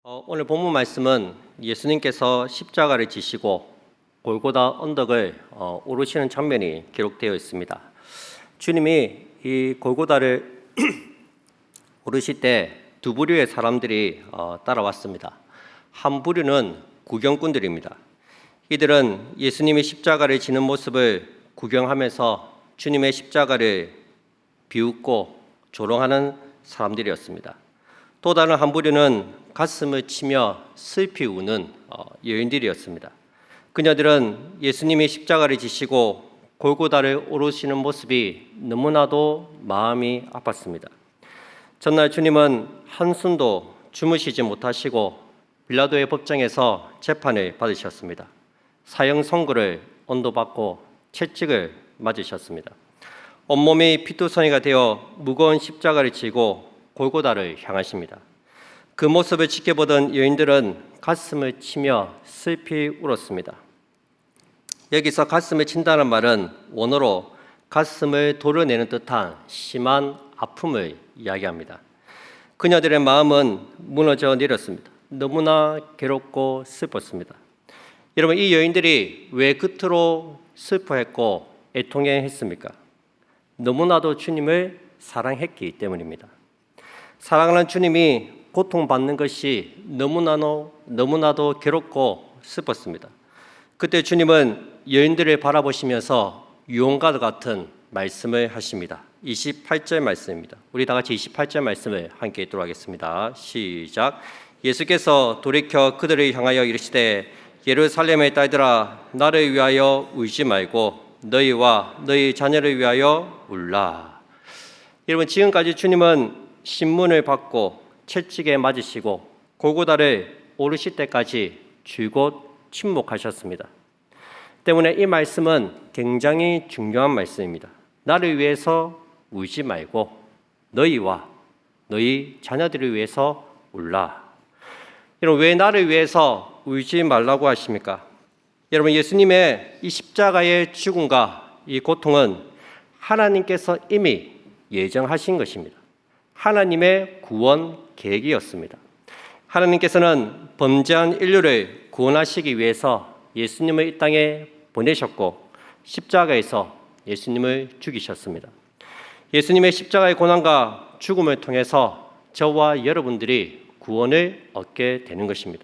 오늘 본문 말씀은 예수님께서 십자가를 지시고 골고다 언덕을 오르시는 장면이 기록되어 있습니다. 주님이 이 골고다를 오르실 때 두 부류의 사람들이 따라왔습니다. 한 부류는 구경꾼들입니다. 이들은 예수님이 십자가를 지는 모습을 구경하면서 주님의 십자가를 비웃고 조롱하는 사람들이었습니다. 또 다른 한 부류는 가슴을 치며 슬피 우는 여인들이었습니다. 그녀들은 예수님이 십자가를 지시고 골고다를 오르시는 모습이 너무나도 마음이 아팠습니다. 전날 주님은 한숨도 주무시지 못하시고 빌라도의 법정에서 재판을 받으셨습니다. 사형 선고를 언도받고 채찍을 맞으셨습니다. 온몸이 피투성이가 되어 무거운 십자가를 지고 골고다를 향하십니다. 그 모습을 지켜보던 여인들은 가슴을 치며 슬피 울었습니다. 여기서 가슴을 친다는 말은 원어로 가슴을 도려내는 듯한 심한 아픔을 이야기합니다. 그녀들의 마음은 무너져 내렸습니다. 너무나 괴롭고 슬펐습니다. 여러분, 이 여인들이 왜 그토록 슬퍼했고 애통해했습니까? 너무나도 주님을 사랑했기 때문입니다. 사랑하는 주님이 고통받는 것이 너무나도 괴롭고 슬펐습니다. 그때 주님은 여인들을 바라보시면서 유언과 같은 말씀을 하십니다. 28절 말씀입니다. 우리 다 같이 28절 말씀을 함께 읽도록 하겠습니다. 시작. 예수께서 돌이켜 그들을 향하여 이르시되 예루살렘의 딸들아 나를 위하여 울지 말고 너희와 너희 자녀를 위하여 울라. 여러분, 지금까지 주님은 신문을 받고 채찍에 맞으시고 골고다를 오르실 때까지 줄곧 침묵하셨습니다. 때문에 이 말씀은 굉장히 중요한 말씀입니다. 나를 위해서 울지 말고 너희와 너희 자녀들을 위해서 울라. 여러분, 왜 나를 위해서 울지 말라고 하십니까? 여러분, 예수님의 이 십자가의 죽음과 이 고통은 하나님께서 이미 예정하신 것입니다. 하나님의 구원 계획이었습니다. 하나님께서는 범죄한 인류를 구원하시기 위해서 예수님을 이 땅에 보내셨고 십자가에서 예수님을 죽이셨습니다. 예수님의 십자가의 고난과 죽음을 통해서 저와 여러분들이 구원을 얻게 되는 것입니다.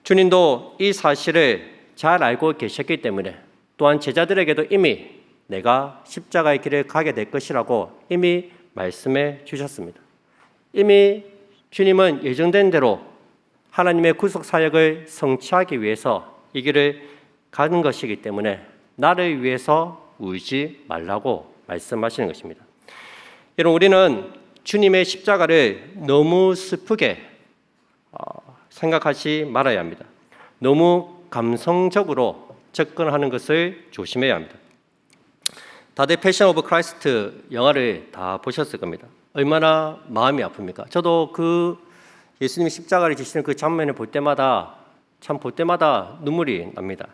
주님도 이 사실을 잘 알고 계셨기 때문에 또한 제자들에게도 이미 내가 십자가의 길을 가게 될 것이라고 이미 말씀해 주셨습니다. 이미 주님은 예정된 대로 하나님의 구속 사역을 성취하기 위해서 이 길을 가는 것이기 때문에 나를 위해서 울지 말라고 말씀하시는 것입니다. 여러분, 우리는 주님의 십자가를 너무 슬프게 생각하지 말아야 합니다. 너무 감성적으로 접근하는 것을 조심해야 합니다. 다들 패션 오브 크라이스트 영화를 다 보셨을 겁니다. 얼마나 마음이 아픕니까? 저도 그 예수님이 십자가를 지시는 그 장면을 볼 때마다 눈물이 납니다.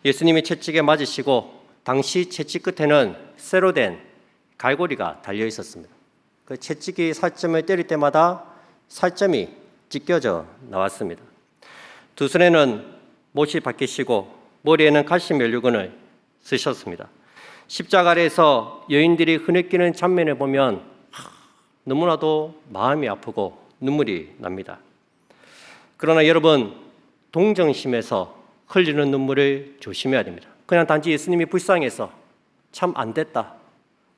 예수님이 채찍에 맞으시고 당시 채찍 끝에는 쇠로 된 갈고리가 달려 있었습니다. 그 채찍이 살점을 때릴 때마다 살점이 찢겨져 나왔습니다. 두 손에는 못이 박히시고 머리에는 가시 면류관을 쓰셨습니다. 십자가 아래에서 여인들이 흐느끼는 장면을 보면 너무나도 마음이 아프고 눈물이 납니다. 그러나 여러분, 동정심에서 흘리는 눈물을 조심해야 됩니다. 그냥 단지 예수님이 불쌍해서 참 안 됐다,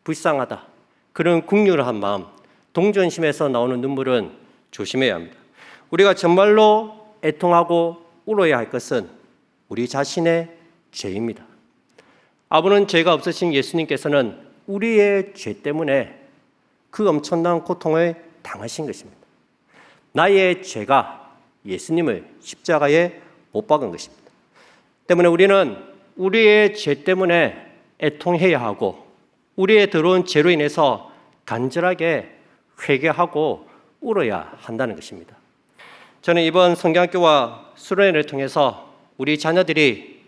불쌍하다, 그런 국률한 마음, 동정심에서 나오는 눈물은 조심해야 합니다. 우리가 정말로 애통하고 울어야 할 것은 우리 자신의 죄입니다. 아무런 죄가 없으신 예수님께서는 우리의 죄 때문에 그 엄청난 고통을 당하신 것입니다. 나의 죄가 예수님을 십자가에 못 박은 것입니다. 때문에 우리는 우리의 죄 때문에 애통해야 하고 우리의 들어온 죄로 인해서 간절하게 회개하고 울어야 한다는 것입니다. 저는 이번 성경학교와 수련회를 통해서 우리 자녀들이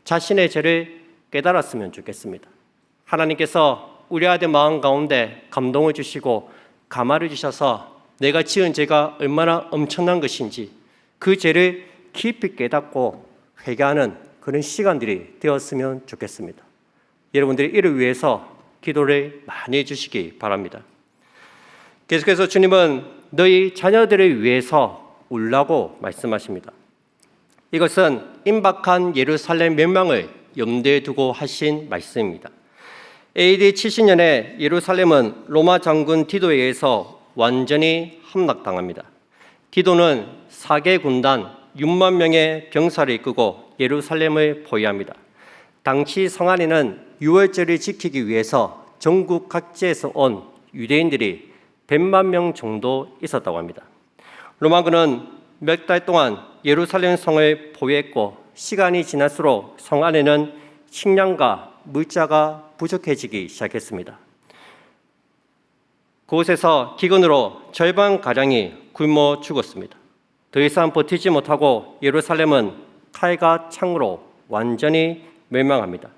자신의 죄를 깨달았으면 좋겠습니다. 하나님께서 우리 아들 마음 가운데 감동을 주시고 감화를 주셔서 내가 지은 죄가 얼마나 엄청난 것인지 그 죄를 깊이 깨닫고 회개하는 그런 시간들이 되었으면 좋겠습니다. 여러분들이 이를 위해서 기도를 많이 해주시기 바랍니다. 계속해서 주님은 너희 자녀들을 위해서 울라고 말씀하십니다. 이것은 임박한 예루살렘 멸망을 염두에 두고 하신 말씀입니다. AD 70년에 예루살렘은 로마 장군 디도에 의해서 완전히 함락당합니다. 디도는 4개 군단 6만 명의 병사를 이끌고 예루살렘을 포위합니다. 당시 성안에는 유월절을 지키기 위해서 전국 각지에서 온 유대인들이 100만 명 정도 있었다고 합니다. 로마군은 몇 달 동안 예루살렘 성을 포위했고 시간이 지날수록 성 안에는 식량과 물자가 부족해지기 시작했습니다. 그곳에서 기근으로 절반가량이 굶어 죽었습니다. 더 이상 버티지 못하고 예루살렘은 칼과 창으로 완전히 멸망합니다.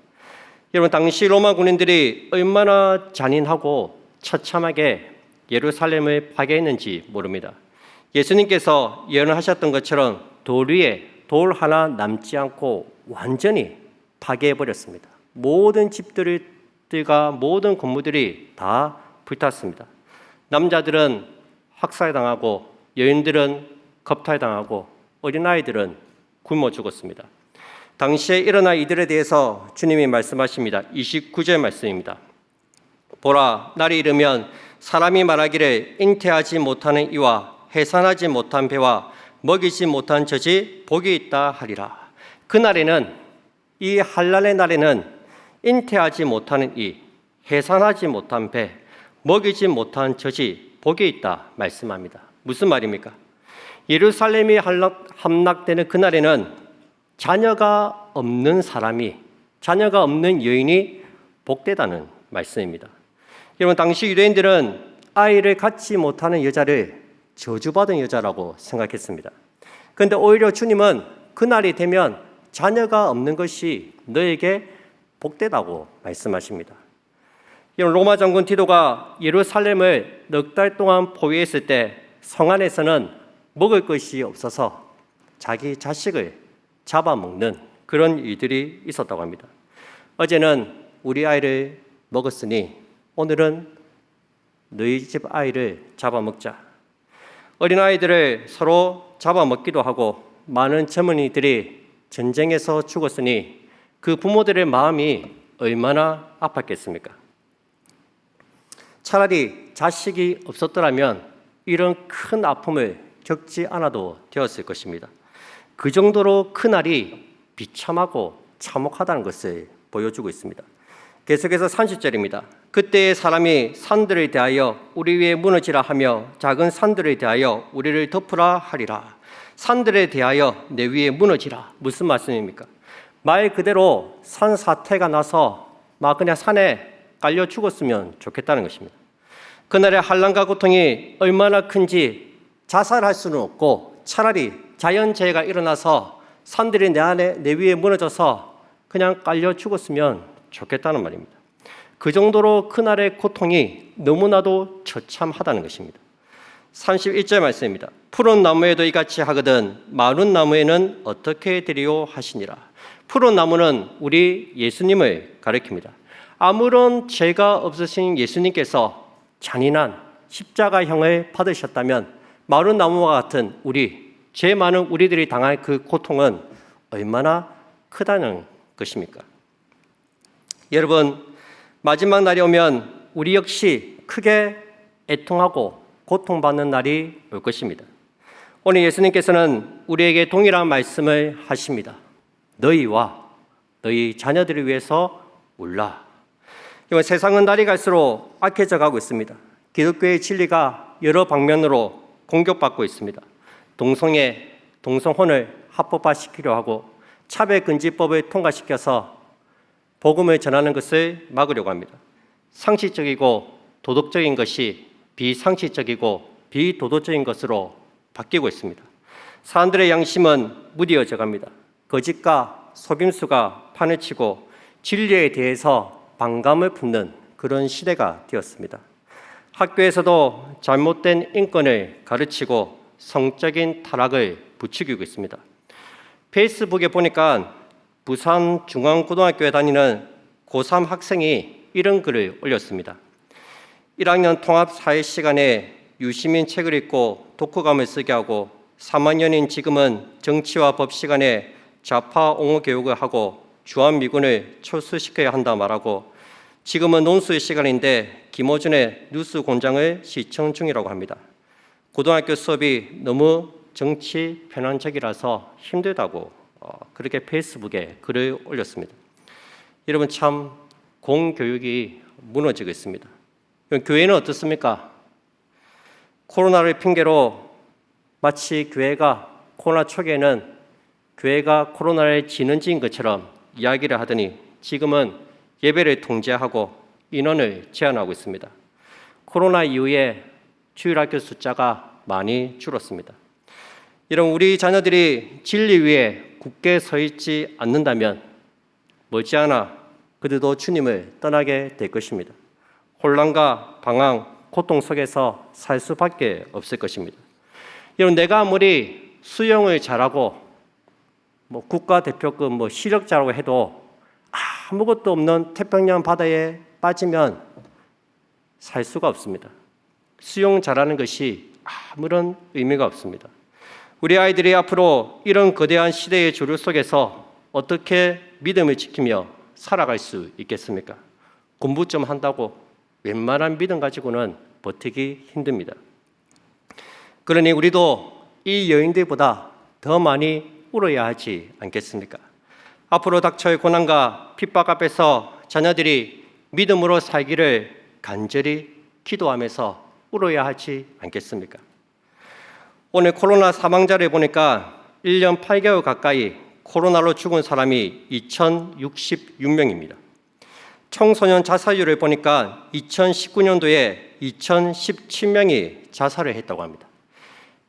여러분, 당시 로마 군인들이 얼마나 잔인하고 처참하게 예루살렘을 파괴했는지 모릅니다. 예수님께서 예언하셨던 것처럼 돌 위에 돌 하나 남지 않고 완전히 파괴해버렸습니다. 모든 집들과 모든 건물들이 다 불탔습니다. 남자들은 학살당하고 여인들은 겁탈당하고 어린아이들은 굶어 죽었습니다. 당시에 일어난 이들에 대해서 주님이 말씀하십니다. 29절 말씀입니다. 보라, 날이 이르면 사람이 말하기를 잉태하지 못하는 이와 해산하지 못한 배와 먹이지 못한 젖이 복이 있다 하리라. 그날에는, 이 한란의 날에는 잉태하지 못하는 이, 해산하지 못한 배, 먹이지 못한 젖이 복이 있다 말씀합니다. 무슨 말입니까? 예루살렘이 함락되는 그날에는 자녀가 없는 사람이, 자녀가 없는 여인이 복되다는 말씀입니다. 여러분, 당시 유대인들은 아이를 갖지 못하는 여자를 저주받은 여자라고 생각했습니다. 그런데 오히려 주님은 그날이 되면 자녀가 없는 것이 너에게 복되다고 말씀하십니다. 로마 장군 디도가 예루살렘을 넉 달 동안 포위했을 때 성 안에서는 먹을 것이 없어서 자기 자식을 잡아먹는 그런 일들이 있었다고 합니다. 어제는 우리 아이를 먹었으니 오늘은 너희 집 아이를 잡아먹자. 어린아이들을 서로 잡아먹기도 하고 많은 젊은이들이 전쟁에서 죽었으니 그 부모들의 마음이 얼마나 아팠겠습니까? 차라리 자식이 없었더라면 이런 큰 아픔을 겪지 않아도 되었을 것입니다. 그 정도로 그날이 비참하고 참혹하다는 것을 보여주고 있습니다. 계속해서 30절입니다. 그때의 사람이 산들을 대하여 우리 위에 무너지라 하며 작은 산들을 대하여 우리를 덮으라 하리라. 산들에 대하여 내 위에 무너지라. 무슨 말씀입니까? 말 그대로 산사태가 나서 막 그냥 산에 깔려 죽었으면 좋겠다는 것입니다. 그날의 환난과 고통이 얼마나 큰지 자살할 수는 없고 차라리 자연재해가 일어나서 산들이 내 위에 무너져서 그냥 깔려 죽었으면 좋겠다는 말입니다. 그 정도로 그날의 고통이 너무나도 처참하다는 것입니다. 31절 말씀입니다. 푸른 나무에도 이같이 하거든 마른 나무에는 어떻게 되리요 하시니라. 푸른 나무는 우리 예수님을 가리킵니다. 아무런 죄가 없으신 예수님께서 잔인한 십자가형을 받으셨다면 마른 나무와 같은 우리, 죄 많은 우리들이 당할 그 고통은 얼마나 크다는 것입니까? 여러분, 마지막 날이 오면 우리 역시 크게 애통하고 고통받는 날이 올 것입니다. 오늘 예수님께서는 우리에게 동일한 말씀을 하십니다. 너희와 너희 자녀들을 위해서 울라. 세상은 날이 갈수록 악해져 가고 있습니다. 기독교의 진리가 여러 방면으로 공격받고 있습니다. 동성애, 동성혼을 합법화시키려 하고 차별금지법을 통과시켜서 복음을 전하는 것을 막으려고 합니다. 상식적이고 도덕적인 것이 비상식적이고 비도덕적인 것으로 바뀌고 있습니다. 사람들의 양심은 무뎌져 갑니다. 거짓과 속임수가 판을 치고 진리에 대해서 반감을 품는 그런 시대가 되었습니다. 학교에서도 잘못된 인권을 가르치고 성적인 타락을 부추기고 있습니다. 페이스북에 보니까 부산중앙고등학교에 다니는 고3 학생이 이런 글을 올렸습니다. 1학년 통합 사회 시간에 유시민 책을 읽고 독후감을 쓰게 하고 3학년인 지금은 정치와 법 시간에 좌파 옹호 교육을 하고 주한미군을 철수시켜야 한다 말하고 지금은 논술 시간인데 김어준의 뉴스 공장을 시청 중이라고 합니다. 고등학교 수업이 너무 정치 편향적이라서 힘들다고 그렇게 페이스북에 글을 올렸습니다. 여러분, 참 공교육이 무너지고 있습니다. 교회는 어떻습니까? 코로나를 핑계로 마치 교회가 코로나 초기에는 교회가 코로나를 지는 것처럼 이야기를 하더니 지금은 예배를 통제하고 인원을 제한하고 있습니다. 코로나 이후에 주일학교 숫자가 많이 줄었습니다. 여러분, 우리 자녀들이 진리 위에 굳게 서 있지 않는다면 머지않아 그들도 주님을 떠나게 될 것입니다. 혼란과 방황, 고통 속에서 살 수밖에 없을 것입니다. 여러분, 내가 아무리 수영을 잘하고 국가대표급 시력자라고 해도 아무것도 없는 태평양 바다에 빠지면 살 수가 없습니다. 수영 잘하는 것이 아무런 의미가 없습니다. 우리 아이들이 앞으로 이런 거대한 시대의 조류 속에서 어떻게 믿음을 지키며 살아갈 수 있겠습니까? 공부 좀 한다고 웬만한 믿음 가지고는 버티기 힘듭니다. 그러니 우리도 이 여인들보다 더 많이 울어야 하지 않겠습니까? 앞으로 닥쳐올 고난과 핍박 앞에서 자녀들이 믿음으로 살기를 간절히 기도하면서 울어야 하지 않겠습니까? 오늘 코로나 사망자를 보니까 1년 8개월 가까이 코로나로 죽은 사람이 2,066명입니다. 청소년 자살률을 보니까 2019년도에 2,017명이 자살을 했다고 합니다.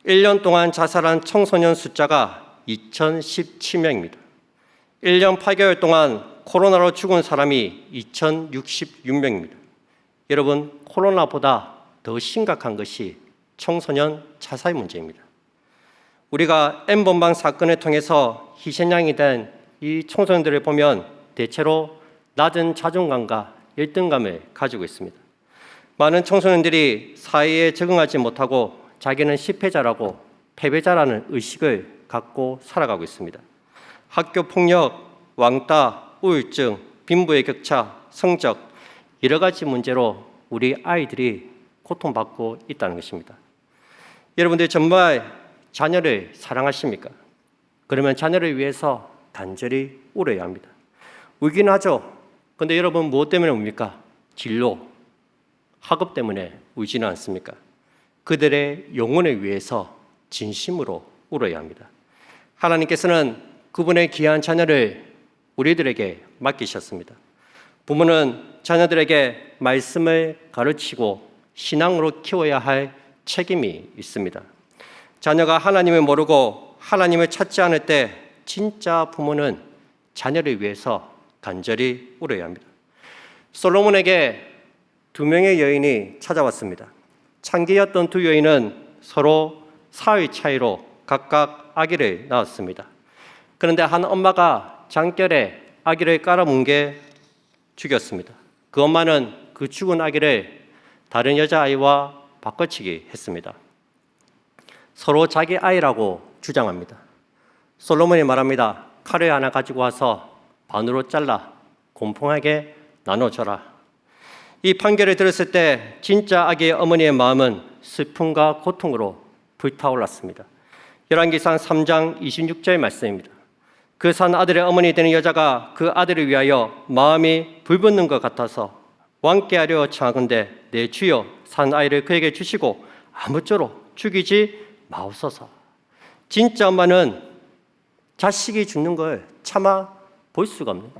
1년 동안 자살한 청소년 숫자가 2,017명입니다. 1년 8개월 동안 코로나로 죽은 사람이 2,066명입니다. 여러분, 코로나보다 더 심각한 것이 청소년 자살 문제입니다. 우리가 N번방 사건을 통해서 희생양이 된 이 청소년들을 보면 대체로 낮은 자존감과 열등감을 가지고 있습니다. 많은 청소년들이 사회에 적응하지 못하고 자기는 실패자라고 패배자라는 의식을 갖고 살아가고 있습니다. 학교 폭력, 왕따, 우울증, 빈부의 격차, 성적 여러 가지 문제로 우리 아이들이 고통받고 있다는 것입니다. 여러분들 정말 자녀를 사랑하십니까? 그러면 자녀를 위해서 간절히 울어야 합니다. 울긴 하죠. 그런데 여러분, 무엇 때문에 웁니까? 진로, 학업 때문에 울지는 않습니까? 그들의 영혼을 위해서 진심으로 울어야 합니다. 하나님께서는 그분의 귀한 자녀를 우리들에게 맡기셨습니다. 부모는 자녀들에게 말씀을 가르치고 신앙으로 키워야 할 책임이 있습니다. 자녀가 하나님을 모르고 하나님을 찾지 않을 때 진짜 부모는 자녀를 위해서 간절히 울어야 합니다. 솔로몬에게 2명의 여인이 찾아왔습니다. 창기였던 두 여인은 서로 사위 차이로 각각 아기를 낳았습니다. 그런데 한 엄마가 장결에 아기를 깔아뭉개 죽였습니다. 그 엄마는 그 죽은 아기를 다른 여자아이와 바꿔치기 했습니다. 서로 자기 아이라고 주장합니다. 솔로몬이 말합니다. 칼을 하나 가지고 와서 반으로 잘라 공평하게 나눠줘라. 이 판결을 들었을 때 진짜 아기의 어머니의 마음은 슬픔과 고통으로 불타올랐습니다. 열왕기상 3장 26절 말씀입니다. 그 산 아들의 어머니 되는 여자가 그 아들을 위하여 마음이 불붙는 것 같아서 왕께 하려 청하건대 내 주여 산 아이를 그에게 주시고 아무쪼록 죽이지 마옵소서. 진짜 엄마는 자식이 죽는 걸 참아 볼 수가 없는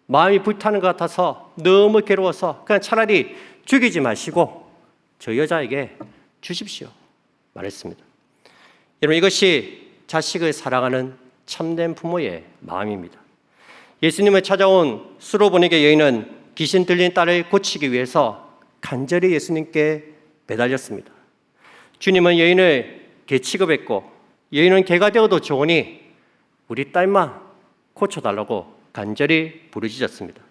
마음이 불타는 것 같아서 너무 괴로워서 그냥 차라리 죽이지 마시고 저 여자에게 주십시오 말했습니다. 여러분, 이것이 자식을 사랑하는 참된 부모의 마음입니다. 예수님을 찾아온 수로보니게 여인은 귀신 들린 딸을 고치기 위해서 간절히 예수님께 매달렸습니다. 주님은 여인을 개 취급했고 여인은 개가 되어도 좋으니 우리 딸만 고쳐달라고 간절히 부르짖었습니다.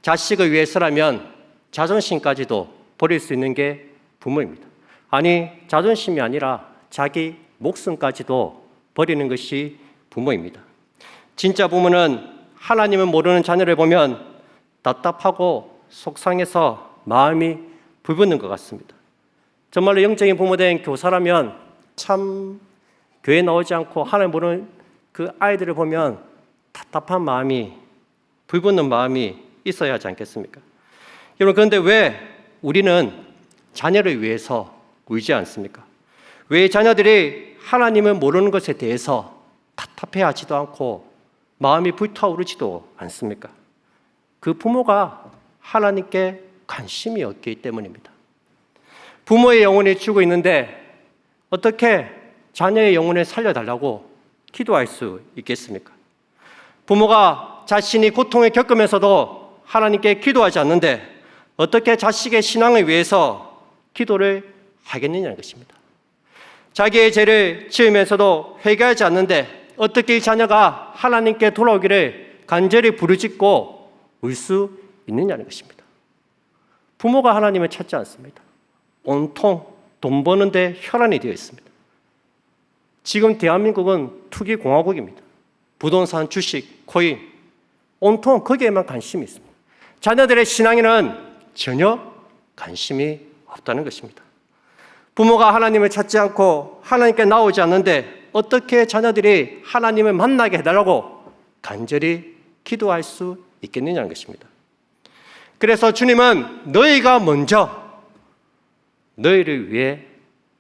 자식을 위해서라면 자존심까지도 버릴 수 있는 게 부모입니다. 아니, 자존심이 아니라 자기 목숨까지도 버리는 것이 부모입니다. 진짜 부모는 하나님을 모르는 자녀를 보면 답답하고 속상해서 마음이 불붙는 것 같습니다. 정말로 영적인 부모된 교사라면 참 교회 나오지 않고 하나님 모르는 그 아이들을 보면 답답한 마음이, 불붙는 마음이 있어야 하지 않겠습니까? 여러분, 그런데 왜 우리는 자녀를 위해서 울지 않습니까? 왜 자녀들이 하나님을 모르는 것에 대해서 답답해하지도 않고 마음이 불타오르지도 않습니까? 그 부모가 하나님께 관심이 없기 때문입니다. 부모의 영혼이 죽어 있는데 어떻게 자녀의 영혼을 살려달라고 기도할 수 있겠습니까? 부모가 자신이 고통을 겪으면서도 하나님께 기도하지 않는데 어떻게 자식의 신앙을 위해서 기도를 하겠느냐는 것입니다. 자기의 죄를 지으면서도 회개하지 않는데 어떻게 이 자녀가 하나님께 돌아오기를 간절히 부르짖고 울 수 있느냐는 것입니다. 부모가 하나님을 찾지 않습니다. 온통 돈 버는데 혈안이 되어 있습니다. 지금 대한민국은 투기공화국입니다. 부동산, 주식, 코인, 온통 거기에만 관심이 있습니다. 자녀들의 신앙에는 전혀 관심이 없다는 것입니다. 부모가 하나님을 찾지 않고 하나님께 나오지 않는데 어떻게 자녀들이 하나님을 만나게 해달라고 간절히 기도할 수 있겠느냐는 것입니다. 그래서 주님은 너희가 먼저 너희를 위해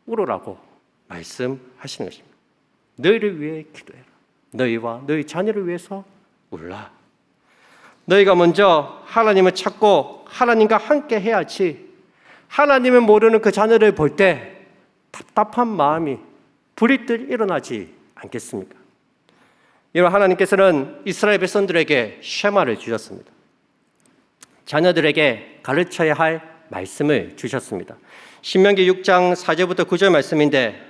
울으라고 말씀하시는 것입니다. 너희를 위해 기도해라. 너희와 너희 자녀를 위해서 울라. 너희가 먼저 하나님을 찾고 하나님과 함께 해야지 하나님을 모르는 그 자녀를 볼 때 답답한 마음이 부리듯 일어나지 않겠습니까? 이런 하나님께서는 이스라엘 백성들에게 쉐마를 주셨습니다. 자녀들에게 가르쳐야 할 말씀을 주셨습니다. 신명기 6장 4절부터 9절 말씀인데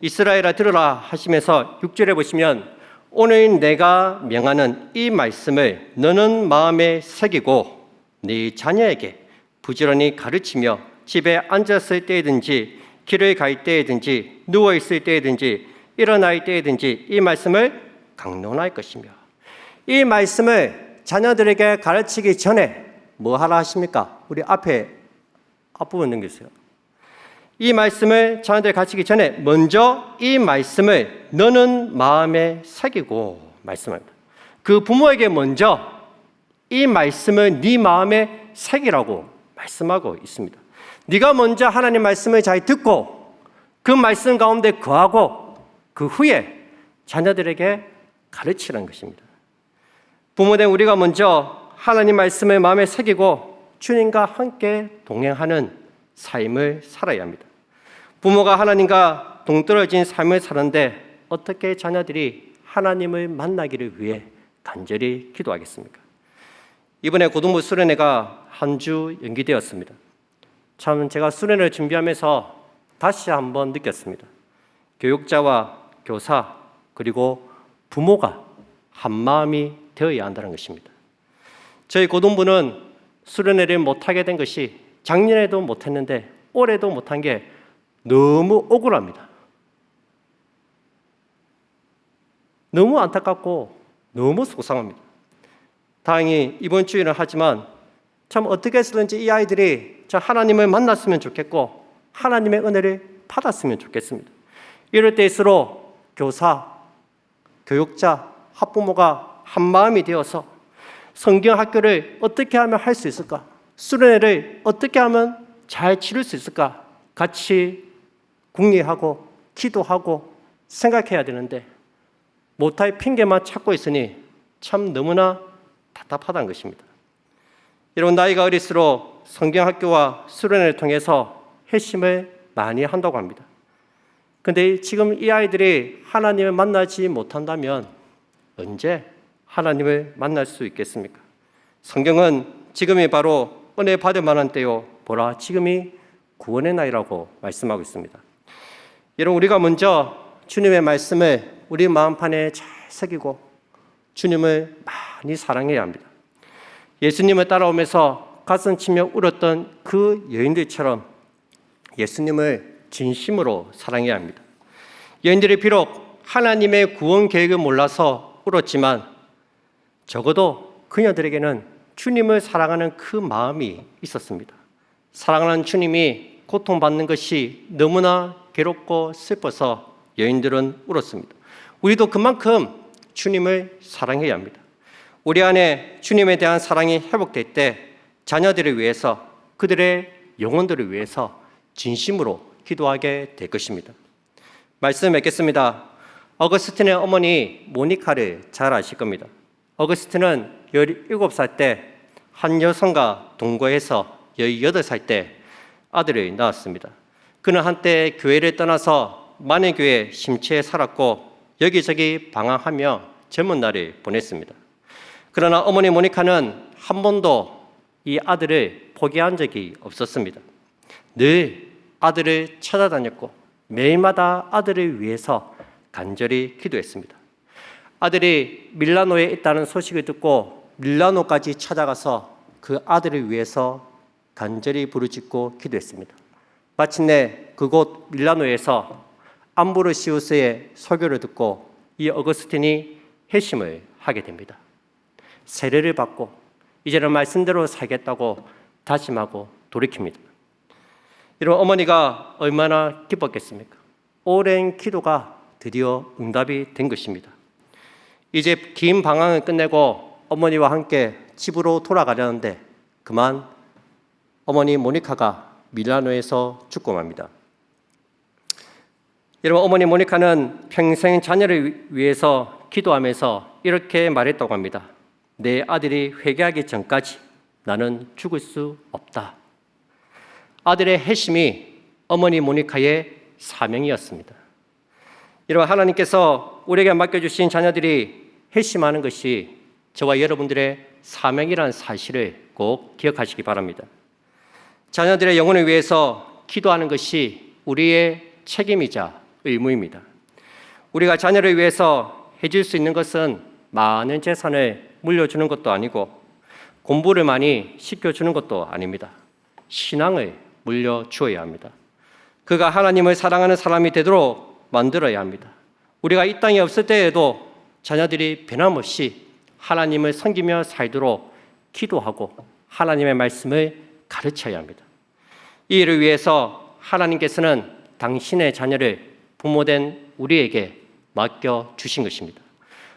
이스라엘아 들으라 하시면서 6절에 보시면 오늘 내가 명하는 이 말씀을 너는 마음에 새기고 네 자녀에게 부지런히 가르치며 집에 앉았을 때든지 길을 갈 때든지 누워 있을 때든지 일어날 때든지 이 말씀을 강론할 것이며 이 말씀을 자녀들에게 가르치기 전에 뭐 하라 하십니까? 우리 앞부분 넘기세요. 이 말씀을 자녀들에게 가르치기 전에 먼저 이 말씀을 너는 마음에 새기고 말씀합니다. 그 부모에게 먼저 이 말씀을 네 마음에 새기라고 말씀하고 있습니다. 네가 먼저 하나님 말씀을 잘 듣고 그 말씀 가운데 거하고 그 후에 자녀들에게 가르치라는 것입니다. 부모된 우리가 먼저 하나님 말씀을 마음에 새기고 주님과 함께 동행하는 삶을 살아야 합니다. 부모가 하나님과 동떨어진 삶을 사는데 어떻게 자녀들이 하나님을 만나기를 위해 간절히 기도하겠습니까? 이번에 고등부 수련회가 한 주 연기되었습니다. 참 제가 수련회를 준비하면서 다시 한번 느꼈습니다. 교육자와 교사 그리고 부모가 한마음이 되어야 한다는 것입니다. 저희 고등부는 수련회를 못하게 된 것이 작년에도 못했는데 올해도 못한 게 너무 억울합니다. 너무 안타깝고 너무 속상합니다. 다행히 이번 주에는 하지만 참 어떻게 해서든지 이 아이들이 저 하나님을 만났으면 좋겠고 하나님의 은혜를 받았으면 좋겠습니다. 이럴 때일수록 교사, 교육자, 학부모가 한마음이 되어서 성경 학교를 어떻게 하면 할 수 있을까? 수련회를 어떻게 하면 잘 치를 수 있을까? 같이 궁리하고 기도하고 생각해야 되는데 못할 핑계만 찾고 있으니 참 너무나 답답하다는 것입니다. 여러분, 나이가 어릴수록 성경학교와 수련회를 통해서 회심을 많이 한다고 합니다. 그런데 지금 이 아이들이 하나님을 만나지 못한다면 언제 하나님을 만날 수 있겠습니까? 성경은 지금이 바로 은혜 받을 만한 때요 보라 지금이 구원의 나이라고 말씀하고 있습니다. 여러분, 우리가 먼저 주님의 말씀을 우리 마음판에 잘 새기고 주님을 많이 사랑해야 합니다. 예수님을 따라오면서 가슴 치며 울었던 그 여인들처럼 예수님을 진심으로 사랑해야 합니다. 여인들이 비록 하나님의 구원 계획을 몰라서 울었지만 적어도 그녀들에게는 주님을 사랑하는 그 마음이 있었습니다. 사랑하는 주님이 고통받는 것이 너무나 괴롭고 슬퍼서 여인들은 울었습니다. 우리도 그만큼 주님을 사랑해야 합니다. 우리 안에 주님에 대한 사랑이 회복될 때 자녀들을 위해서, 그들의 영혼들을 위해서 진심으로 기도하게 될 것입니다. 말씀 맺겠습니다. 어거스틴의 어머니 모니카를 잘 아실 겁니다. 어거스틴은 17살 때 한 여성과 동거해서 18살 때 아들을 낳았습니다. 그는 한때 교회를 떠나서 만해교회 심취해 살았고 여기저기 방황하며 젊은 날을 보냈습니다. 그러나 어머니 모니카는 한 번도 이 아들을 포기한 적이 없었습니다. 늘 아들을 찾아다녔고 매일마다 아들을 위해서 간절히 기도했습니다. 아들이 밀라노에 있다는 소식을 듣고 밀라노까지 찾아가서 그 아들을 위해서 간절히 부르짖고 기도했습니다. 마침내 그곳 밀라노에서 암브로시우스의 설교를 듣고 이 어거스틴이 회심을 하게 됩니다. 세례를 받고 이제는 말씀대로 살겠다고 다짐하고 돌이킵니다. 이런 어머니가 얼마나 기뻤겠습니까? 오랜 기도가 드디어 응답이 된 것입니다. 이제 긴 방황을 끝내고 어머니와 함께 집으로 돌아가려는데 그만 어머니 모니카가 밀라노에서 죽고 맙니다. 여러분, 어머니 모니카는 평생 자녀를 위해서 기도하면서 이렇게 말했다고 합니다. 내 아들이 회개하기 전까지 나는 죽을 수 없다. 아들의 회심이 어머니 모니카의 사명이었습니다. 여러분, 하나님께서 우리에게 맡겨주신 자녀들이 회심하는 것이 저와 여러분들의 사명이라는 사실을 꼭 기억하시기 바랍니다. 자녀들의 영혼을 위해서 기도하는 것이 우리의 책임이자 의무입니다. 우리가 자녀를 위해서 해줄 수 있는 것은 많은 재산을 물려주는 것도 아니고 공부를 많이 시켜주는 것도 아닙니다. 신앙을 물려주어야 합니다. 그가 하나님을 사랑하는 사람이 되도록 만들어야 합니다. 우리가 이 땅에 없을 때에도 자녀들이 변함없이 하나님을 섬기며 살도록 기도하고 하나님의 말씀을 가르쳐야 합니다. 이 일을 위해서 하나님께서는 당신의 자녀를 부모된 우리에게 맡겨주신 것입니다.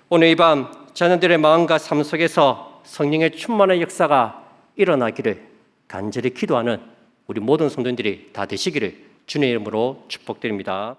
오늘 이 밤 자녀들의 마음과 삶 속에서 성령의 충만한 역사가 일어나기를 간절히 기도하는 우리 모든 성도님들이 다 되시기를 주님의 이름으로 축복드립니다.